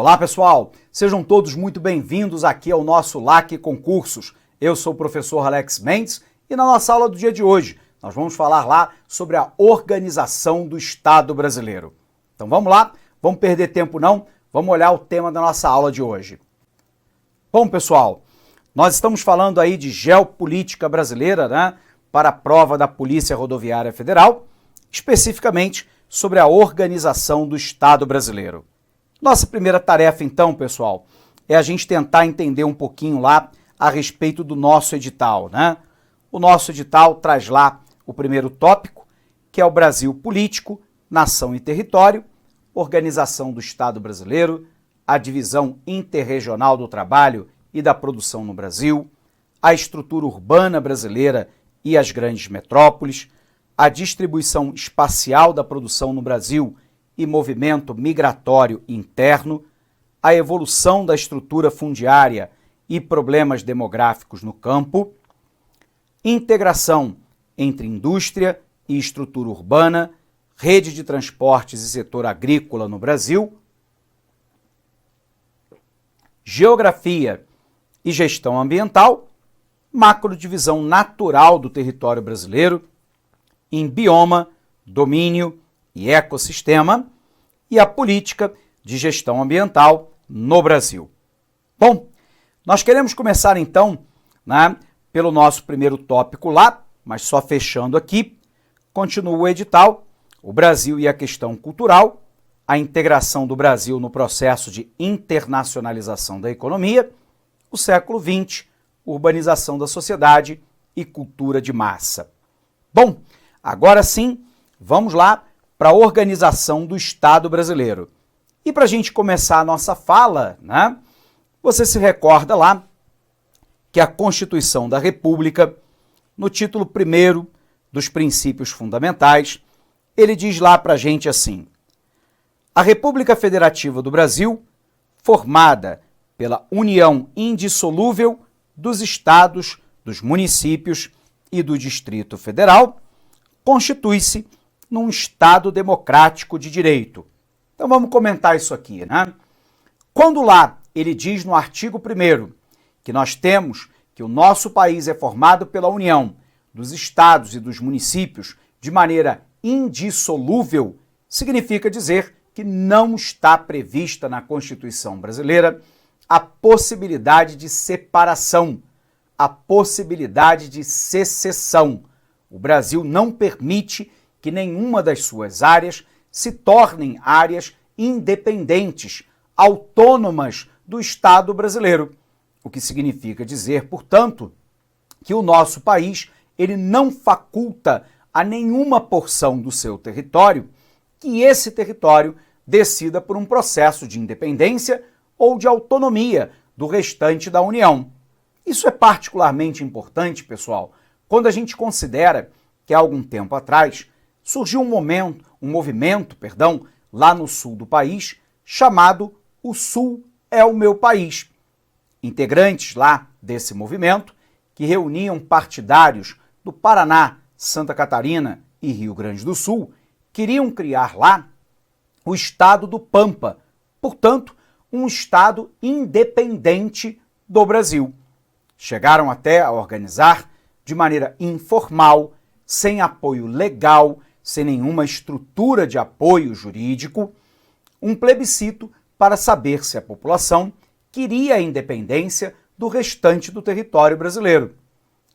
Olá pessoal, sejam todos muito bem-vindos aqui ao nosso LAC Concursos. Eu sou o professor Alex Mendes e na nossa aula do dia de hoje nós vamos falar lá sobre a organização do Estado brasileiro. Então vamos lá, vamos perder tempo não, vamos olhar o tema da nossa aula de hoje. Bom pessoal, nós estamos falando aí de geopolítica brasileira, né, para a prova da Polícia Rodoviária Federal, especificamente sobre a organização do Estado brasileiro. Nossa primeira tarefa, então, pessoal, é a gente tentar entender um pouquinho lá a respeito do nosso edital, né? O nosso edital traz lá o primeiro tópico, que é o Brasil político, nação e território, organização do Estado brasileiro, a divisão interregional do trabalho e da produção no Brasil, a estrutura urbana brasileira e as grandes metrópoles, a distribuição espacial da produção no Brasil e movimento migratório interno, a evolução da estrutura fundiária e problemas demográficos no campo, integração entre indústria e estrutura urbana, rede de transportes e setor agrícola no Brasil, geografia e gestão ambiental, macrodivisão natural do território brasileiro, em bioma, domínio e ecossistema, e a política de gestão ambiental no Brasil. Bom, nós queremos começar então, né, pelo nosso primeiro tópico lá, mas só fechando aqui, continua o edital, o Brasil e a questão cultural, a integração do Brasil no processo de internacionalização da economia, o século XX, urbanização da sociedade e cultura de massa. Bom, agora sim, vamos lá para a organização do Estado brasileiro. E para a gente começar a nossa fala, né, você se recorda lá que a Constituição da República, no título 1º dos princípios fundamentais, ele diz lá para a gente assim: a República Federativa do Brasil, formada pela união indissolúvel dos estados, dos municípios e do Distrito Federal, constitui-se num Estado democrático de direito. Então vamos comentar isso aqui, né? Quando lá ele diz no artigo 1º que nós temos que o nosso país é formado pela união dos estados e dos municípios de maneira indissolúvel, significa dizer que não está prevista na Constituição brasileira a possibilidade de separação, a possibilidade de secessão. O Brasil não permite que nenhuma das suas áreas se tornem áreas independentes, autônomas do Estado brasileiro. O que significa dizer, portanto, que o nosso país ele não faculta a nenhuma porção do seu território que esse território decida por um processo de independência ou de autonomia do restante da União. Isso é particularmente importante, pessoal, quando a gente considera que há algum tempo atrás surgiu um movimento, lá no sul do país, chamado O Sul é o Meu País. Integrantes lá desse movimento, que reuniam partidários do Paraná, Santa Catarina e Rio Grande do Sul, queriam criar lá o Estado do Pampa, portanto, um Estado independente do Brasil. Chegaram até a organizar de maneira informal, sem apoio legal, sem nenhuma estrutura de apoio jurídico, um plebiscito para saber se a população queria a independência do restante do território brasileiro.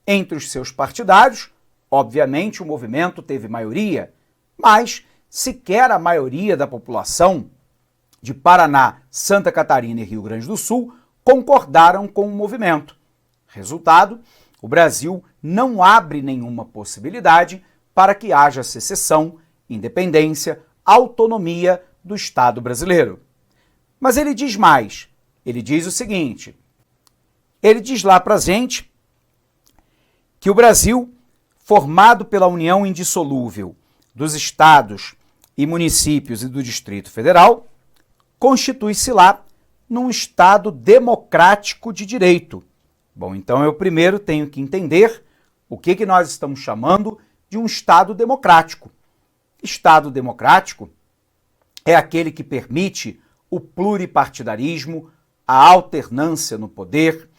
Entre os seus partidários, obviamente o movimento teve maioria, mas sequer a maioria da população de Paraná, Santa Catarina e Rio Grande do Sul concordaram com o movimento. Resultado, o Brasil não abre nenhuma possibilidade para que haja secessão, independência, autonomia do Estado brasileiro. Mas ele diz mais, ele diz o seguinte, ele diz lá para a gente que o Brasil, formado pela união indissolúvel dos estados e municípios e do Distrito Federal, constitui-se lá num Estado democrático de direito. Bom, então eu primeiro tenho que entender o que nós estamos chamando de um Estado democrático. Estado democrático é aquele que permite o o pluripartidarismo, a alternância no poder,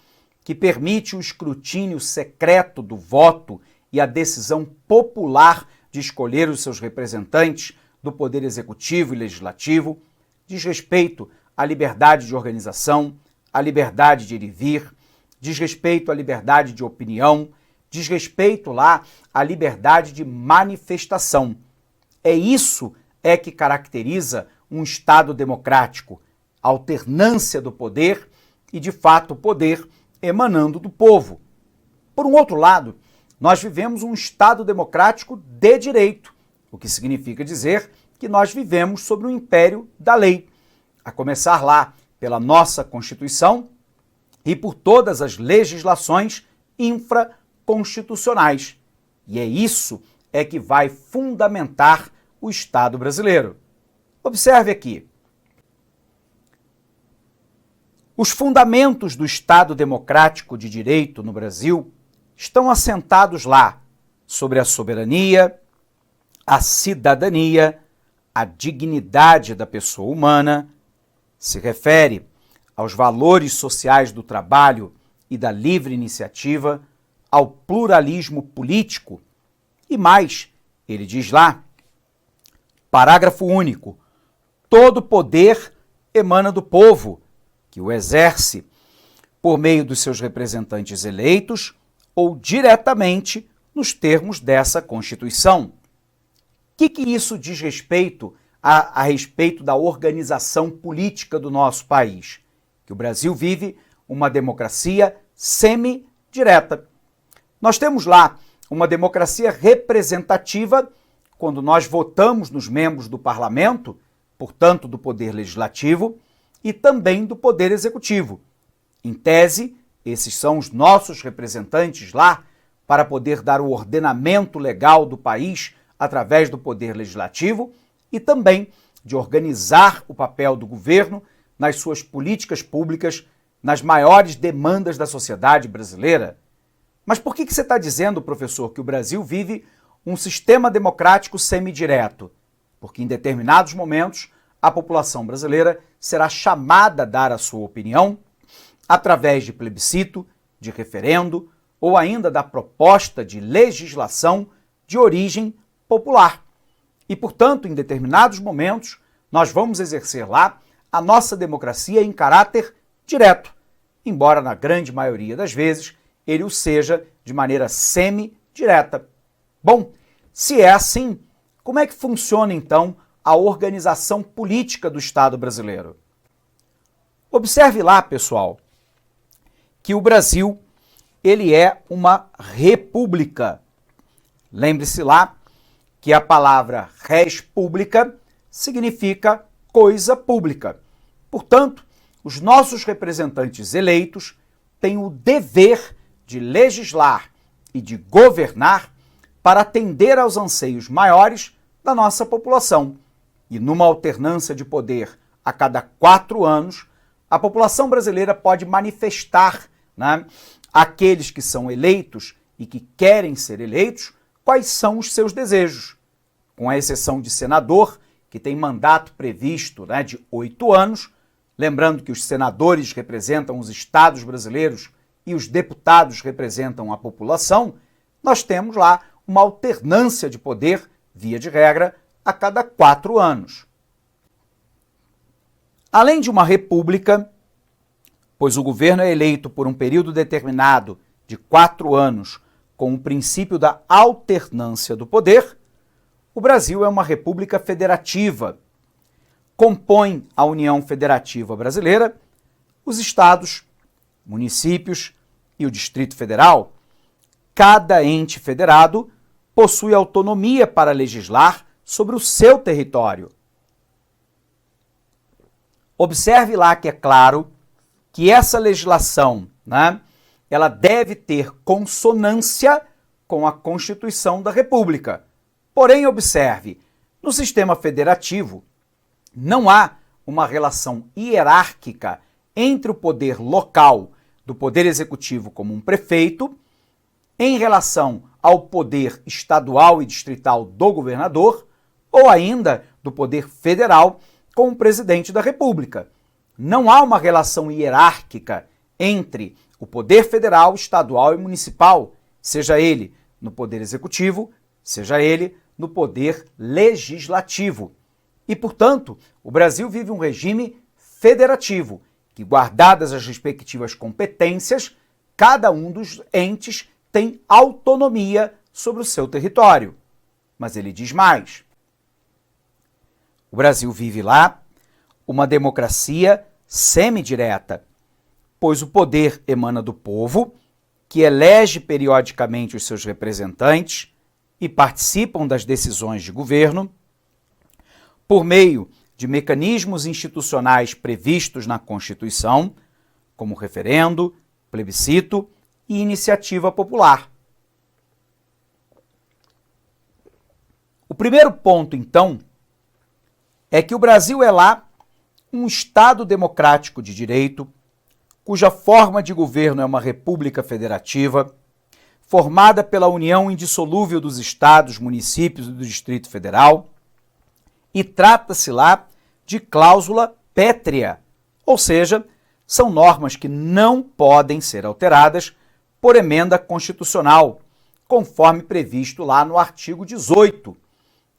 que permite o escrutínio secreto do voto e a decisão popular de escolher os seus representantes do poder executivo e legislativo, diz respeito à liberdade de organização, à liberdade de ir e vir, diz respeito à liberdade de opinião, diz respeito lá à liberdade de manifestação. Isso que caracteriza um Estado democrático, a alternância do poder e, de fato, o poder emanando do povo. Por um outro lado, nós vivemos um Estado democrático de direito, o que significa dizer que nós vivemos sobre o império da lei, a começar lá pela nossa Constituição e por todas as legislações infraconstitucionais. E isso que vai fundamentar o Estado brasileiro. Observe aqui. Os fundamentos do Estado democrático de direito no Brasil estão assentados lá sobre a soberania, a cidadania, a dignidade da pessoa humana, se refere aos valores sociais do trabalho e da livre iniciativa, ao pluralismo político e mais, ele diz lá, parágrafo único, todo poder emana do povo, que o exerce por meio dos seus representantes eleitos ou diretamente nos termos dessa Constituição. O que isso diz respeito a respeito da organização política do nosso país? Que o Brasil vive uma democracia semi-direta. Nós temos lá uma democracia representativa quando nós votamos nos membros do parlamento, portanto do poder legislativo, e também do poder executivo. Em tese, esses são os nossos representantes lá para poder dar o ordenamento legal do país através do poder legislativo e também de organizar o papel do governo nas suas políticas públicas, nas maiores demandas da sociedade brasileira. Mas por que você está dizendo, professor, que o Brasil vive um sistema democrático semidireto? Porque em determinados momentos a população brasileira será chamada a dar a sua opinião através de plebiscito, de referendo ou ainda da proposta de legislação de origem popular. E, portanto, em determinados momentos, nós vamos exercer lá a nossa democracia em caráter direto, embora na grande maioria das vezes ele o seja de maneira semi-direta. Bom, se é assim, como é que funciona então a organização política do Estado brasileiro? Observe lá, pessoal, que o Brasil ele é uma república. Lembre-se lá que a palavra res publica significa coisa pública. Portanto, os nossos representantes eleitos têm o dever de legislar e de governar para atender aos anseios maiores da nossa população. E numa alternância de poder a cada 4 anos, a população brasileira pode manifestar, aqueles que são eleitos e que querem ser eleitos, quais são os seus desejos. Com a exceção de senador, que tem mandato previsto de 8 anos, lembrando que os senadores representam os estados brasileiros e os deputados representam a população, nós temos lá uma alternância de poder, via de regra, a cada 4 anos. Além de uma república, pois o governo é eleito por um período determinado de 4 anos com o princípio da alternância do poder, o Brasil é uma república federativa. Compõe a União Federativa Brasileira os estados, municípios e o Distrito Federal. Cada ente federado possui autonomia para legislar sobre o seu território. Observe lá que é claro que essa legislação, ela deve ter consonância com a Constituição da República. Porém, observe, no sistema federativo não há uma relação hierárquica entre o poder local do poder executivo como um prefeito em relação ao poder estadual e distrital do governador ou ainda do poder federal com o presidente da República. Não há uma relação hierárquica entre o poder federal, estadual e municipal, seja ele no poder executivo, seja ele no poder legislativo. E, portanto, o Brasil vive um regime federativo, que, guardadas as respectivas competências, cada um dos entes tem autonomia sobre o seu território. Mas ele diz mais. O Brasil vive lá uma democracia semidireta, pois o poder emana do povo, que elege periodicamente os seus representantes e participam das decisões de governo, por meio de mecanismos institucionais previstos na Constituição, como referendo, plebiscito e iniciativa popular. O primeiro ponto, então, é que o Brasil é lá um Estado democrático de direito, cuja forma de governo é uma república federativa, formada pela união indissolúvel dos estados, municípios e do Distrito Federal, e trata-se lá de cláusula pétrea, ou seja, são normas que não podem ser alteradas por emenda constitucional, conforme previsto lá no artigo 18.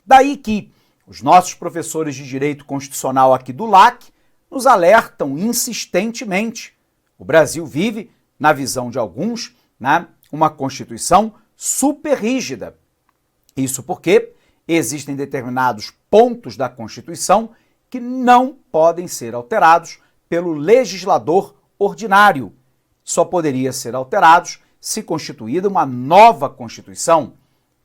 Daí que os nossos professores de Direito Constitucional aqui do LAC nos alertam insistentemente. O Brasil vive, na visão de alguns, uma Constituição super rígida. Isso porque existem determinados pontos da Constituição que não podem ser alterados pelo legislador ordinário. Só poderia ser alterados se constituída uma nova Constituição.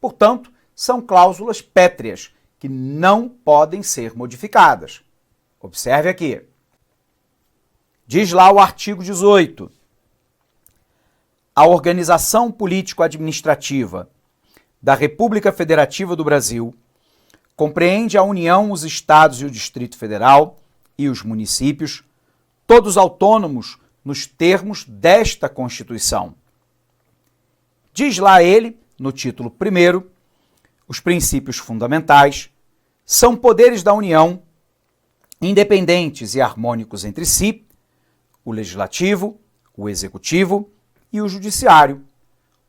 Portanto, são cláusulas pétreas que não podem ser modificadas. Observe aqui. Diz lá o artigo 18. A organização político-administrativa da República Federativa do Brasil compreende a União, os Estados e o Distrito Federal e os municípios, todos autônomos nos termos desta Constituição. Diz lá ele, no título 1º, os princípios fundamentais são poderes da União, independentes e harmônicos entre si, o Legislativo, o Executivo e o Judiciário.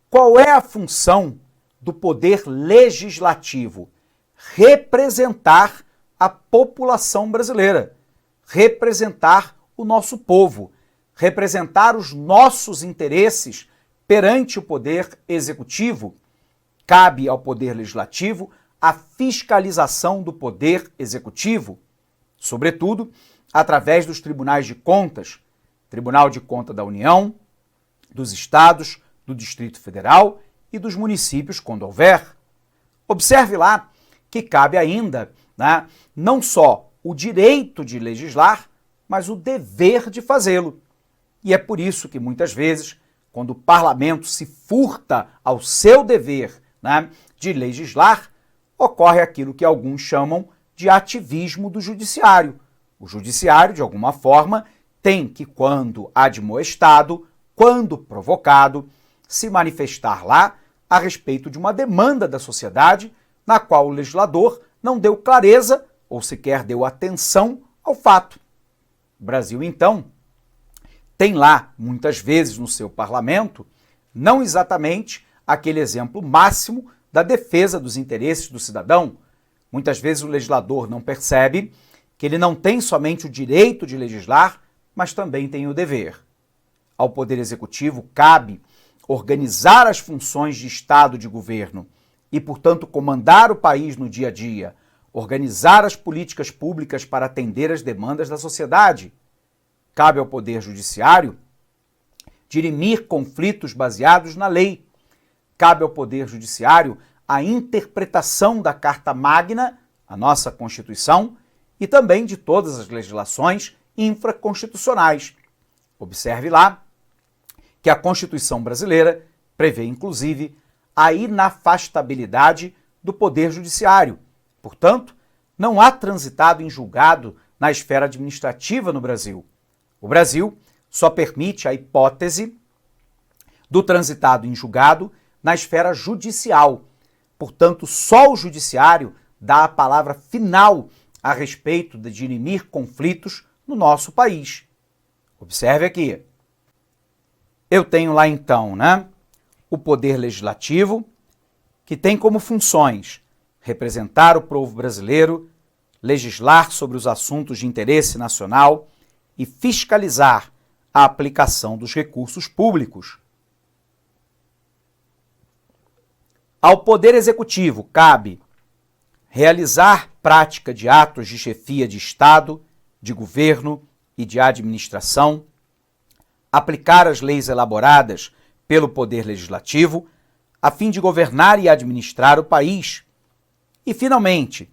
Qual é a função do poder legislativo? Representar a população brasileira, representar o nosso povo, representar os nossos interesses perante o poder executivo. Cabe ao poder legislativo a fiscalização do poder executivo, sobretudo através dos tribunais de contas, Tribunal de Contas da União, dos Estados, do Distrito Federal e dos municípios, quando houver. Observe lá que cabe ainda, não só o direito de legislar, mas o dever de fazê-lo. E é por isso que muitas vezes, quando o parlamento se furta ao seu dever de legislar, ocorre aquilo que alguns chamam de ativismo do judiciário. O judiciário, de alguma forma, tem que, quando admoestado, quando provocado, se manifestar lá a respeito de uma demanda da sociedade na qual o legislador não deu clareza ou sequer deu atenção ao fato. O Brasil, então, tem lá, muitas vezes no seu parlamento, não exatamente aquele exemplo máximo da defesa dos interesses do cidadão. Muitas vezes o legislador não percebe que ele não tem somente o direito de legislar, mas também tem o dever. Ao Poder Executivo cabe organizar as funções de Estado de governo e, portanto, comandar o país no dia a dia, organizar as políticas públicas para atender às demandas da sociedade. Cabe ao Poder Judiciário dirimir conflitos baseados na lei. Cabe ao Poder Judiciário a interpretação da Carta Magna, a nossa Constituição, e também de todas as legislações infraconstitucionais. Observe lá que a Constituição brasileira prevê, inclusive, a inafastabilidade do Poder Judiciário. Portanto, não há transitado em julgado na esfera administrativa no Brasil. O Brasil só permite a hipótese do transitado em julgado na esfera judicial. Portanto, só o Judiciário dá a palavra final a respeito de dirimir conflitos no nosso país. Observe aqui. Eu tenho lá então, o Poder Legislativo, que tem como funções representar o povo brasileiro, legislar sobre os assuntos de interesse nacional e fiscalizar a aplicação dos recursos públicos. Ao Poder Executivo cabe realizar prática de atos de chefia de Estado, de governo e de administração, aplicar as leis elaboradas pelo Poder Legislativo, a fim de governar e administrar o país. E, finalmente,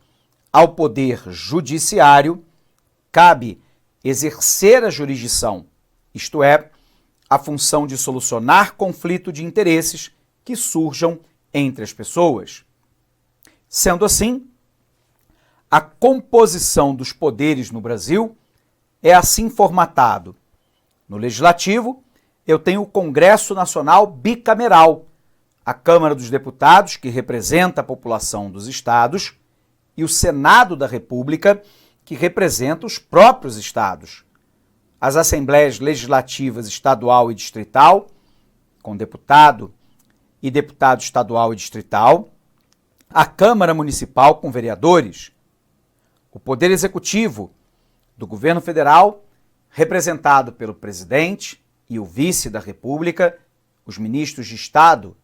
ao Poder Judiciário cabe exercer a jurisdição, isto é, a função de solucionar conflito de interesses que surjam entre as pessoas. Sendo assim, a composição dos poderes no Brasil é assim formatado. No Legislativo, eu tenho o Congresso Nacional bicameral, a Câmara dos Deputados, que representa a população dos estados, e o Senado da República, que representa os próprios estados. As Assembleias Legislativas Estadual e Distrital, com deputado e deputado estadual e distrital, a Câmara Municipal com vereadores, o Poder Executivo do Governo Federal, representado pelo presidente e o vice da República, os ministros de Estado,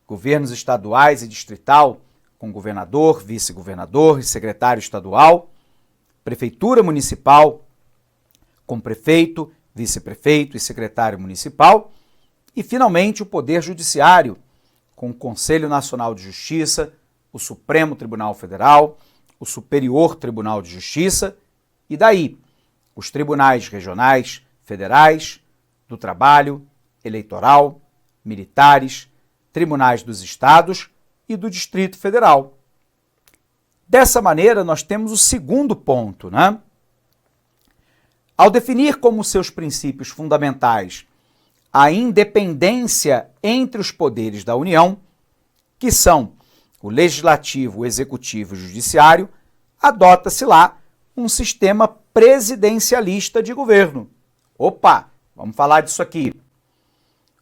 governos estaduais e distrital, com governador, vice-governador e secretário estadual, prefeitura municipal, com prefeito, vice-prefeito e secretário municipal, e, finalmente, o Poder Judiciário, com o Conselho Nacional de Justiça, o Supremo Tribunal Federal, o Superior Tribunal de Justiça, e daí os tribunais regionais, federais, do trabalho, eleitoral, militares, tribunais dos estados e do Distrito Federal. Dessa maneira, nós temos o segundo ponto, Ao definir como seus princípios fundamentais a independência entre os poderes da União, que são o Legislativo, o Executivo e o Judiciário, adota-se lá um sistema presidencialista de governo. Opa, vamos falar disso aqui.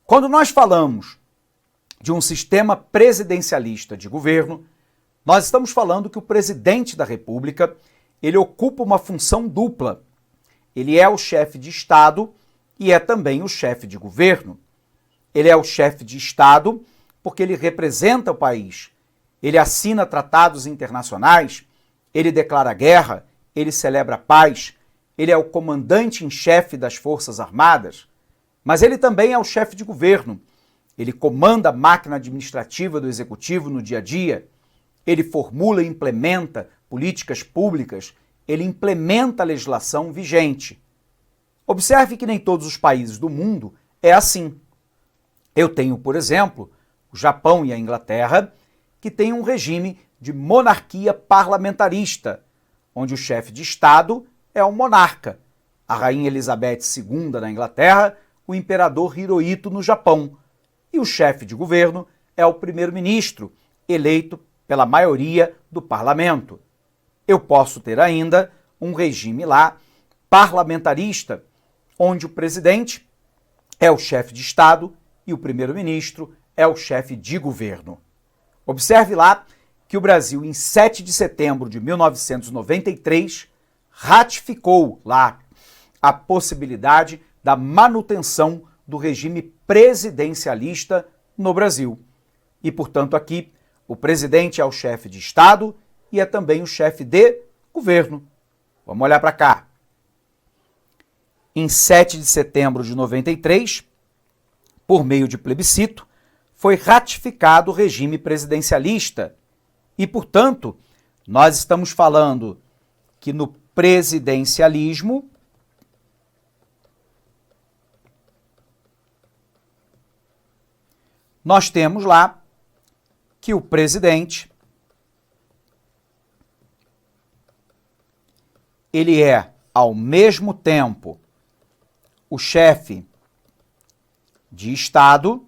Quando nós falamos de um sistema presidencialista de governo, nós estamos falando que o presidente da República, ele ocupa uma função dupla. Ele é o chefe de Estado e é também o chefe de governo. Ele é o chefe de Estado porque ele representa o país. Ele assina tratados internacionais, ele declara guerra, ele celebra a paz, ele é o comandante em chefe das Forças Armadas, mas ele também é o chefe de governo. Ele comanda a máquina administrativa do Executivo no dia a dia, ele formula e implementa políticas públicas, ele implementa a legislação vigente. Observe que nem todos os países do mundo é assim. Eu tenho, por exemplo, o Japão e a Inglaterra, que têm um regime de monarquia parlamentarista, onde o chefe de Estado é o monarca, a rainha Elizabeth II na Inglaterra, o imperador Hirohito no Japão, e o chefe de governo é o primeiro-ministro, eleito pela maioria do parlamento. Eu posso ter ainda um regime lá parlamentarista, onde o presidente é o chefe de Estado e o primeiro-ministro é o chefe de governo. Observe lá que o Brasil, em 7 de setembro de 1993, ratificou lá a possibilidade da manutenção do regime presidencialista no Brasil. E, portanto, aqui, o presidente é o chefe de Estado e é também o chefe de governo. Vamos olhar para cá. Em 7 de setembro de 93, por meio de plebiscito, foi ratificado o regime presidencialista e, portanto, nós estamos falando que no presidencialismo nós temos lá que o presidente ele é, ao mesmo tempo, o chefe de Estado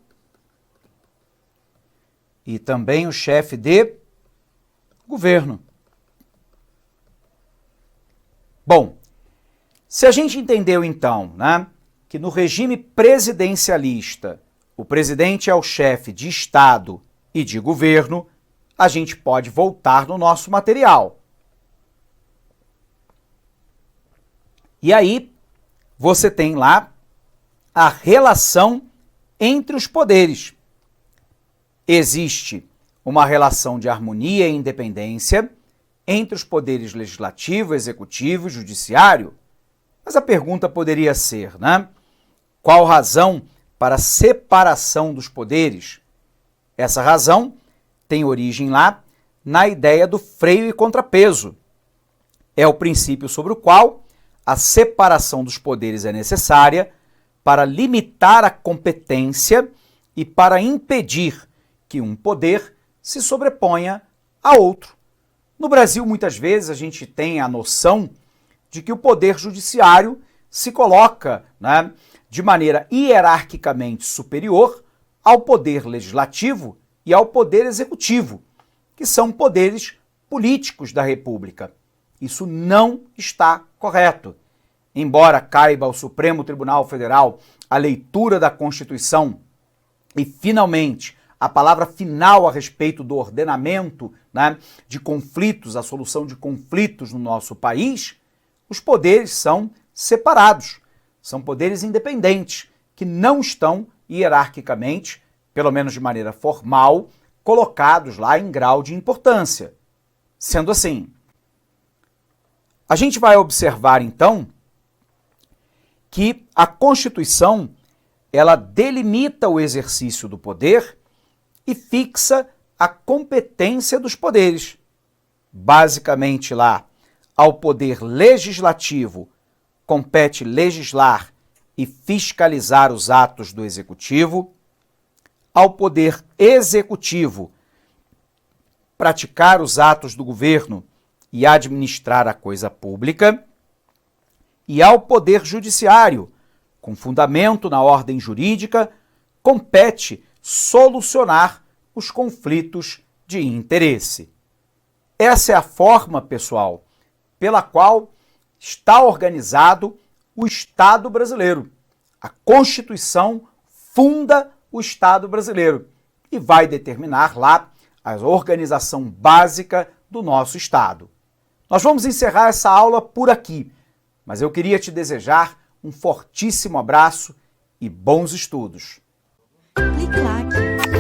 e também o chefe de governo. Bom, se a gente entendeu então, né, que no regime presidencialista o presidente é o chefe de Estado e de governo, a gente pode voltar no nosso material. E aí você tem lá a relação entre os poderes. Existe uma relação de harmonia e independência entre os poderes legislativo, executivo e judiciário. Mas a pergunta poderia ser, né? Qual razão para a separação dos poderes? Essa razão tem origem lá na ideia do freio e contrapeso. É o princípio sobre o qual a separação dos poderes é necessária para limitar a competência e para impedir que um poder se sobreponha a outro. No Brasil, muitas vezes, a gente tem a noção de que o poder judiciário se coloca, né, de maneira hierarquicamente superior ao poder legislativo e ao poder executivo, que são poderes políticos da República. Isso não está correto. Embora caiba ao Supremo Tribunal Federal a leitura da Constituição e, finalmente, a palavra final a respeito do ordenamento, né, de conflitos, a solução de conflitos no nosso país, os poderes são separados, são poderes independentes, que não estão hierarquicamente, pelo menos de maneira formal, colocados lá em grau de importância. Sendo assim, a gente vai observar então que a Constituição ela delimita o exercício do poder e fixa a competência dos poderes. Basicamente lá, ao poder legislativo compete legislar e fiscalizar os atos do executivo, ao poder executivo praticar os atos do governo e administrar a coisa pública, e ao poder judiciário, com fundamento na ordem jurídica, compete solucionar os conflitos de interesse. Essa é a forma, pessoal, pela qual está organizado o Estado brasileiro. A Constituição funda o Estado brasileiro e vai determinar lá a organização básica do nosso Estado. Nós vamos encerrar essa aula por aqui, mas eu queria te desejar um fortíssimo abraço e bons estudos. Clique lá.